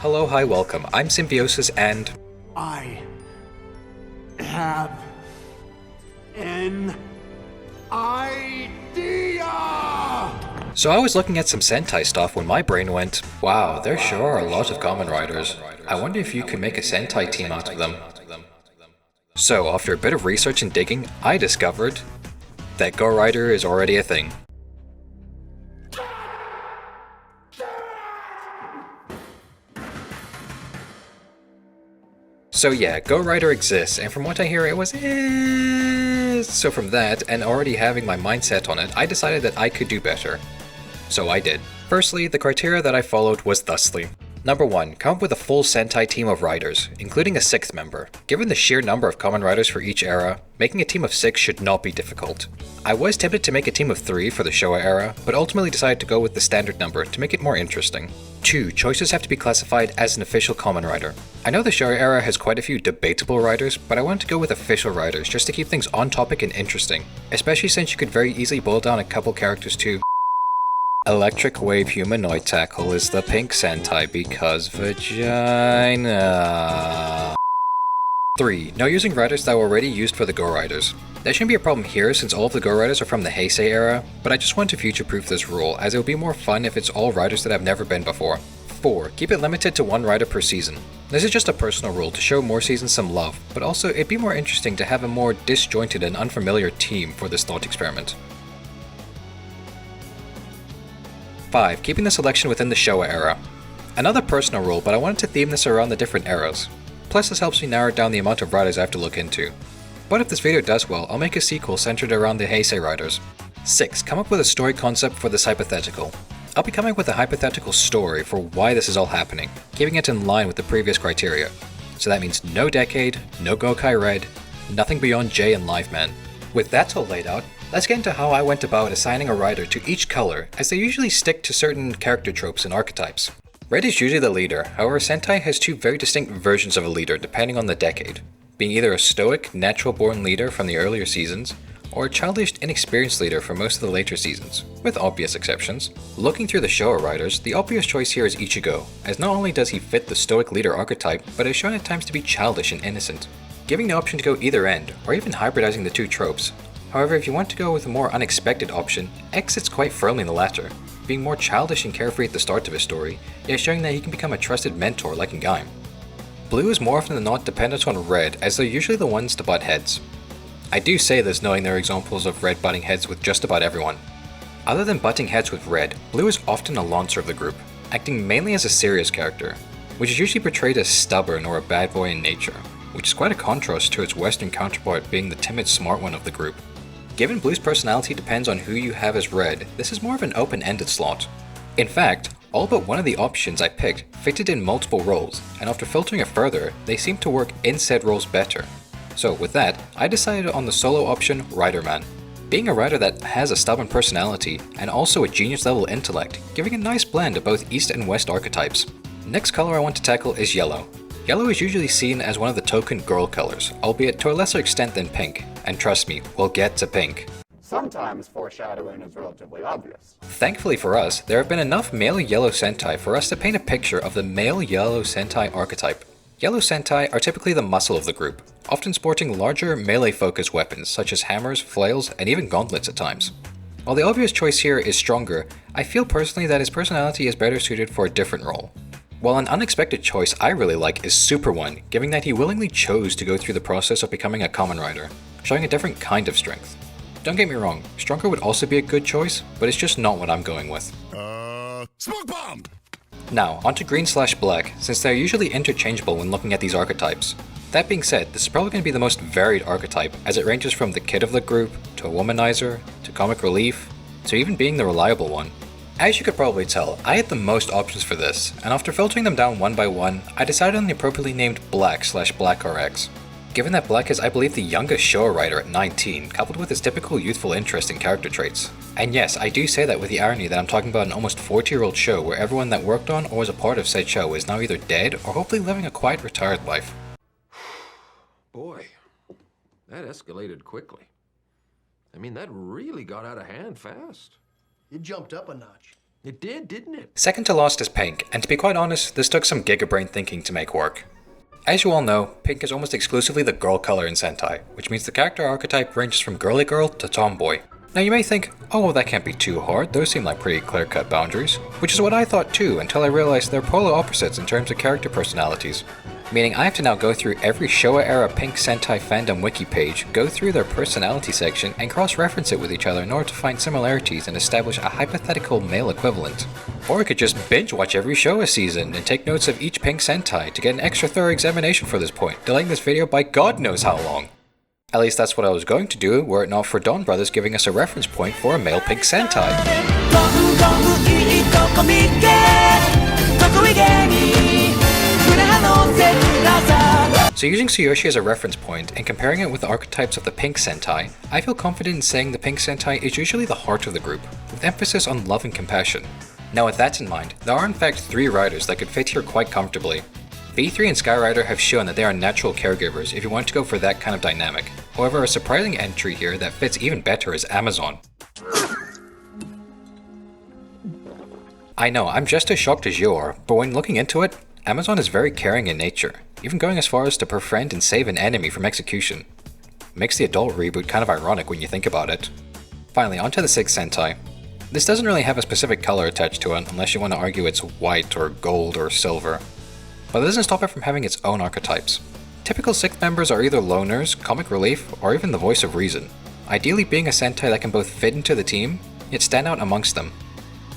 Hello, hi, welcome. I'm Symbiosis and... I have an idea! So I was looking at some Sentai stuff when my brain went, wow, there sure are a lot of Kamen Riders. I wonder if you could make a Sentai team out of them. So after a bit of research and digging, I discovered that Go Rider is already a thing. So yeah, Go Rider exists, and from what I hear it was So from that, and already having my mindset on it, I decided that I could do better. So I did. Firstly, the criteria that I followed was thusly. Number 1, come up with a full Sentai team of riders, including a 6th member. Given the sheer number of Kamen Riders for each era, making a team of 6 should not be difficult. I was tempted to make a team of 3 for the Showa era, but ultimately decided to go with the standard number to make it more interesting. 2, choices have to be classified as an official Kamen Rider. I know the Showa era has quite a few debatable riders, but I wanted to go with official riders just to keep things on topic and interesting, especially since you could very easily boil down a couple characters to Electric Wave Humanoid Tackle is the pink Sentai because vagina. 3. No using riders that were already used for the Go Riders. That shouldn't be a problem here since all of the Go Riders are from the Heisei era, but I just want to future-proof this rule as it would be more fun if it's all riders that have never been before. 4. Keep it limited to 1 rider per season. This is just a personal rule to show more seasons some love, but also it'd be more interesting to have a more disjointed and unfamiliar team for this thought experiment. 5. Keeping the selection within the Showa era. Another personal rule, but I wanted to theme this around the different eras. Plus this helps me narrow down the amount of riders I have to look into. But if this video does well, I'll make a sequel centered around the Heisei riders. 6. Come up with a story concept for this hypothetical. I'll be coming with a hypothetical story for why this is all happening, keeping it in line with the previous criteria. So that means no Decade, no Gokai Red, nothing beyond J and Liveman. With that all laid out, let's get into how I went about assigning a rider to each color, as they usually stick to certain character tropes and archetypes. Red is usually the leader, however Sentai has 2 very distinct versions of a leader depending on the decade, being either a stoic, natural-born leader from the earlier seasons, or a childish, inexperienced leader for most of the later seasons, with obvious exceptions. Looking through the Showa riders, the obvious choice here is Ichigo, as not only does he fit the stoic leader archetype, but is shown at times to be childish and innocent, giving the option to go either end, or even hybridizing the 2 tropes. However, if you want to go with a more unexpected option, X sits quite firmly in the latter, being more childish and carefree at the start of his story, yet showing that he can become a trusted mentor like in Gaim. Blue is more often than not dependent on red, as they're usually the ones to butt heads. I do say this knowing there are examples of red butting heads with just about everyone. Other than butting heads with red, blue is often a lancer of the group, acting mainly as a serious character, which is usually portrayed as stubborn or a bad boy in nature, which is quite a contrast to its western counterpart being the timid smart one of the group. Given Blue's personality depends on who you have as red, this is more of an open-ended slot. In fact, all but one of the options I picked fitted in multiple roles, and after filtering it further, they seem to work in said roles better. So with that, I decided on the solo option, Riderman. Being a rider that has a stubborn personality, and also a genius level intellect, giving a nice blend of both East and West archetypes. Next color I want to tackle is yellow. Yellow is usually seen as one of the token girl colors, albeit to a lesser extent than pink, and trust me, we'll get to pink. Sometimes foreshadowing is relatively obvious. Thankfully for us, there have been enough male yellow Sentai for us to paint a picture of the male yellow Sentai archetype. Yellow Sentai are typically the muscle of the group, often sporting larger melee-focused weapons such as hammers, flails, and even gauntlets at times. While the obvious choice here is stronger, I feel personally that his personality is better suited for a different role. While an unexpected choice I really like is Super One, given that he willingly chose to go through the process of becoming a Kamen Rider, showing a different kind of strength. Don't get me wrong, Stronger would also be a good choice, but it's just not what I'm going with. Smoke bomb! Now, onto green/black, since they're usually interchangeable when looking at these archetypes. That being said, this is probably going to be the most varied archetype, as it ranges from the kid of the group, to a womanizer, to comic relief, to even being the reliable one. As you could probably tell, I had the most options for this, and after filtering them down one by one, I decided on the appropriately named Black/Black RX. Given that Black is I believe the youngest Showa rider at 19, coupled with his typical youthful interest in character traits. And yes, I do say that with the irony that I'm talking about an almost 40-year-old show where everyone that worked on or was a part of said show is now either dead or hopefully living a quiet retired life. Boy, that escalated quickly. I mean, that really got out of hand fast. It jumped up a notch. It did, didn't it? Second to last is Pink, and to be quite honest, this took some gigabrain thinking to make work. As you all know, Pink is almost exclusively the girl color in Sentai, which means the character archetype ranges from girly girl to tomboy. Now you may think, oh well, that can't be too hard, those seem like pretty clear-cut boundaries, which is what I thought too until I realized they're polar opposites in terms of character personalities. Meaning I have to now go through every Showa era Pink Sentai fandom wiki page, go through their personality section, and cross-reference it with each other in order to find similarities and establish a hypothetical male equivalent. Or I could just binge watch every Showa season and take notes of each Pink Sentai to get an extra thorough examination for this point, delaying this video by God knows how long. At least that's what I was going to do were it not for Dawn Brothers giving us a reference point for a male Pink Sentai. So using Tsuyoshi as a reference point and comparing it with the archetypes of the Pink Sentai, I feel confident in saying the Pink Sentai is usually the heart of the group, with emphasis on love and compassion. Now with that in mind, there are in fact 3 riders that could fit here quite comfortably. V3 and Skyrider have shown that they are natural caregivers if you want to go for that kind of dynamic. However, a surprising entry here that fits even better is Amazon. I know, I'm just as shocked as you are, but when looking into it, Amazon is very caring in nature, even going as far as to befriend and save an enemy from execution. Makes the adult reboot kind of ironic when you think about it. Finally, onto the 6th Sentai. This doesn't really have a specific color attached to it unless you want to argue it's white or gold or silver. But that doesn't stop it from having its own archetypes. Typical 6th members are either loners, comic relief, or even the voice of reason, ideally being a Sentai that can both fit into the team, yet stand out amongst them.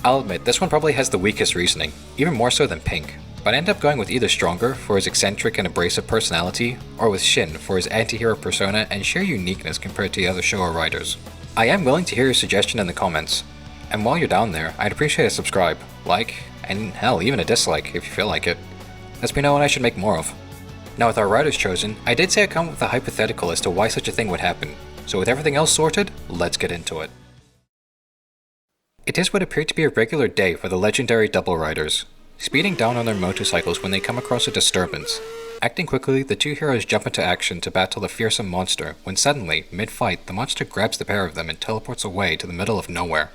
I'll admit, this one probably has the weakest reasoning, even more so than Pink, but I end up going with either Stronger for his eccentric and abrasive personality, or with Shin for his anti-hero persona and sheer uniqueness compared to the other Showa writers. I am willing to hear your suggestion in the comments, and while you're down there, I'd appreciate a subscribe, like, and hell, even a dislike if you feel like it. Lets me know what I should make more of. Now with our writers chosen, I did say I'd come up with a hypothetical as to why such a thing would happen, so with everything else sorted, let's get into it. It is what appeared to be a regular day for the legendary double riders, speeding down on their motorcycles when they come across a disturbance. Acting quickly, the 2 heroes jump into action to battle the fearsome monster, when suddenly, mid-fight, the monster grabs the pair of them and teleports away to the middle of nowhere.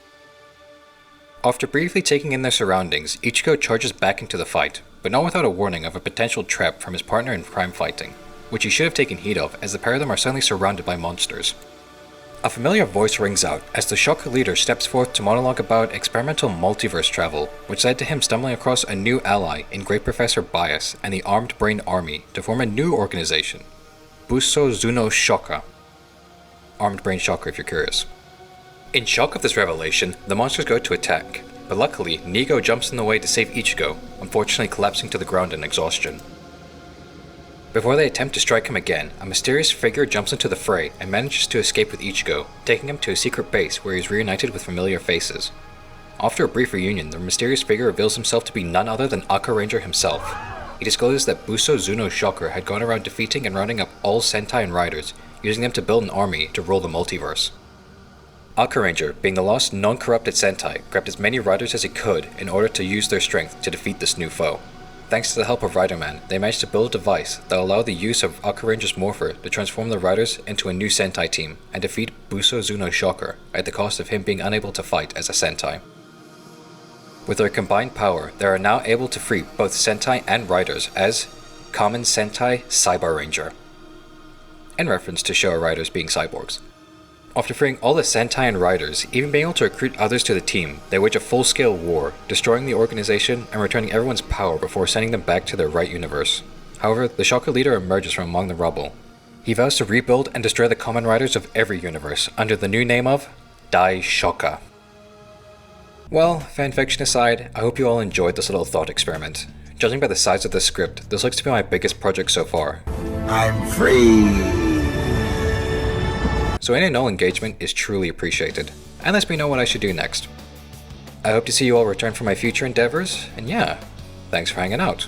After briefly taking in their surroundings, Ichigo charges back into the fight, but not without a warning of a potential trap from his partner in crime fighting, which he should have taken heed of as the pair of them are suddenly surrounded by monsters. A familiar voice rings out as the Shocker leader steps forth to monologue about experimental multiverse travel, which led to him stumbling across a new ally in Great Professor Bias and the Armed Brain Army to form a new organization, Buso Zuno Shoka. Armed Brain Shocker if you're curious. In shock of this revelation, the monsters go to attack, but luckily Nigo jumps in the way to save Ichigo, unfortunately collapsing to the ground in exhaustion. Before they attempt to strike him again, a mysterious figure jumps into the fray and manages to escape with Ichigo, taking him to a secret base where he is reunited with familiar faces. After a brief reunion, the mysterious figure reveals himself to be none other than Aka Ranger himself. He discloses that Buso Zuno Shocker had gone around defeating and rounding up all Sentai and Riders, using them to build an army to rule the multiverse. Aka Ranger, being the last non-corrupted Sentai, grabbed as many Riders as he could in order to use their strength to defeat this new foe. Thanks to the help of Riderman, they managed to build a device that allowed the use of Aka Ranger's morpher to transform the Riders into a new Sentai team and defeat Buso Zuno Shocker at the cost of him being unable to fight as a Sentai. With their combined power, they are now able to free both Sentai and Riders as Kamen Sentai Cyber Ranger, in reference to Showa Riders being cyborgs. After freeing all the Sentai and Riders, even being able to recruit others to the team, they wage a full-scale war, destroying the organization and returning everyone's power before sending them back to their right universe. However, the Shocker leader emerges from among the rubble. He vows to rebuild and destroy the Kamen Riders of every universe under the new name of Dai Shoka. Well, fanfiction aside, I hope you all enjoyed this little thought experiment. Judging by the size of this script, this looks to be my biggest project so far. I'm free! So any and all engagement is truly appreciated, and lets me know what I should do next. I hope to see you all return for my future endeavors, and yeah, thanks for hanging out.